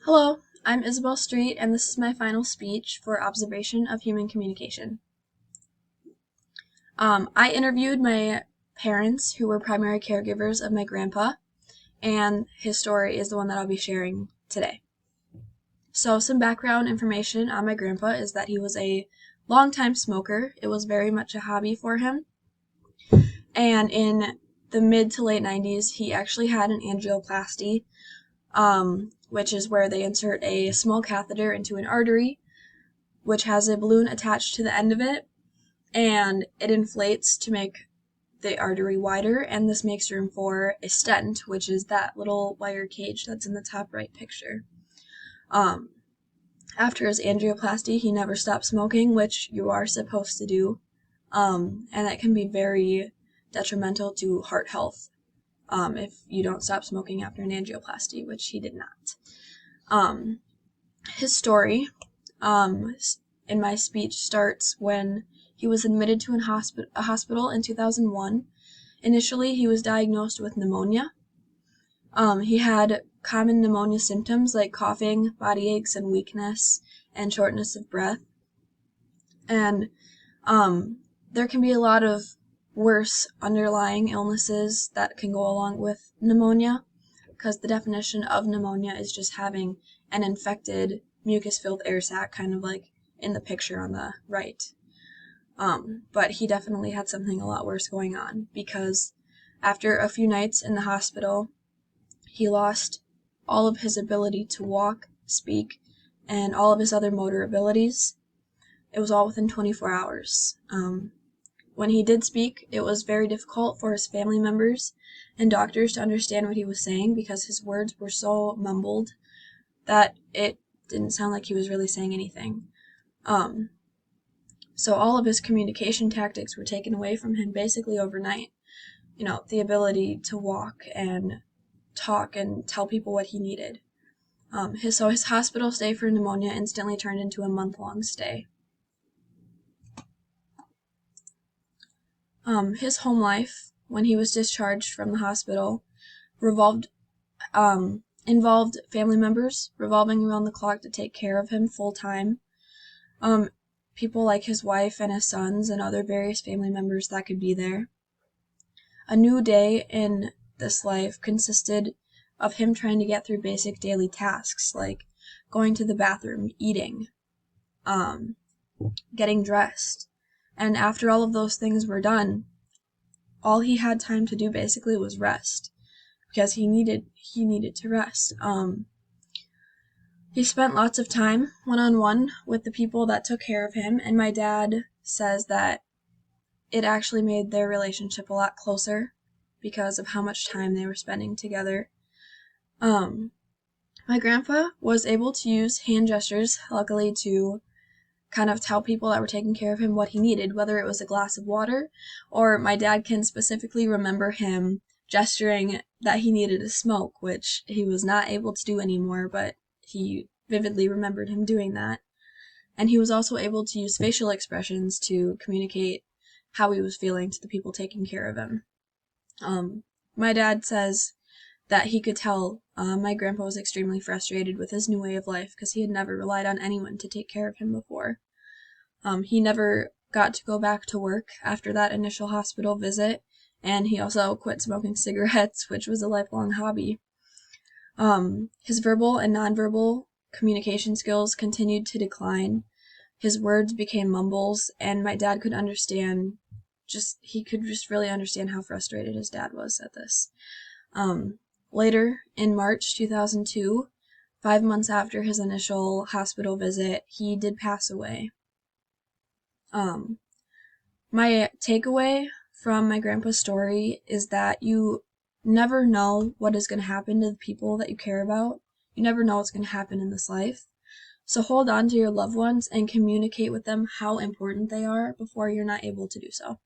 Hello, I'm Isabel Street, and this is my final speech for Observation of Human Communication. I interviewed my parents, who were primary caregivers of my grandpa, and his story is the one that I'll be sharing today. So, some background information on my grandpa is that he was a longtime smoker. It was very much a hobby for him. And in the mid to late 90s, he actually had an angioplasty, which is where they insert a small catheter into an artery, which has a balloon attached to the end of it, and it inflates to make the artery wider, and this makes room for a stent, which is that little wire cage that's in the top right picture. After his angioplasty, he never stopped smoking, which you are supposed to do, and that can be very detrimental to heart health if you don't stop smoking after an angioplasty, which he did not. His story in my speech starts when he was admitted to a hospital in 2001. Initially, he was diagnosed with pneumonia. He had common pneumonia symptoms like coughing, body aches, and weakness, and shortness of breath. And there can be a lot of worse underlying illnesses that can go along with pneumonia, because the definition of pneumonia is just having an infected mucus-filled air sac, kind of like in the picture on the right. But he definitely had something a lot worse going on, because after a few nights in the hospital, he lost all of his ability to walk, speak, and all of his other motor abilities. It was all within 24 hours. When he did speak, it was very difficult for his family members and doctors to understand what he was saying, because his words were so mumbled that it didn't sound like he was really saying anything. So all of his communication tactics were taken away from him basically overnight. The ability to walk and talk and tell people what he needed. His hospital stay for pneumonia instantly turned into a month-long stay. His home life, when he was discharged from the hospital, involved family members revolving around the clock to take care of him full time. People like his wife and his sons and other various family members that could be there. A new day in this life consisted of him trying to get through basic daily tasks like going to the bathroom, eating, getting dressed. And after all of those things were done, all he had time to do basically was rest, because he needed to rest. He spent lots of time one-on-one with the people that took care of him, and my dad says that it actually made their relationship a lot closer because of how much time they were spending together. My grandpa was able to use hand gestures, luckily, to kind of tell people that were taking care of him what he needed, whether it was a glass of water, or my dad can specifically remember him gesturing that he needed a smoke, which he was not able to do anymore, but he vividly remembered him doing that. And he was also able to use facial expressions to communicate how he was feeling to the people taking care of him. My dad says that he could tell my grandpa was extremely frustrated with his new way of life, because he had never relied on anyone to take care of him before. He never got to go back to work after that initial hospital visit, and he also quit smoking cigarettes, which was a lifelong hobby. His verbal and nonverbal communication skills continued to decline. His words became mumbles, and my dad could really understand how frustrated his dad was at this. Later, in March 2002, 5 months after his initial hospital visit, he did pass away. My takeaway from my grandpa's story is that you never know what is going to happen to the people that you care about. You never know what's going to happen in this life. So hold on to your loved ones and communicate with them how important they are before you're not able to do so.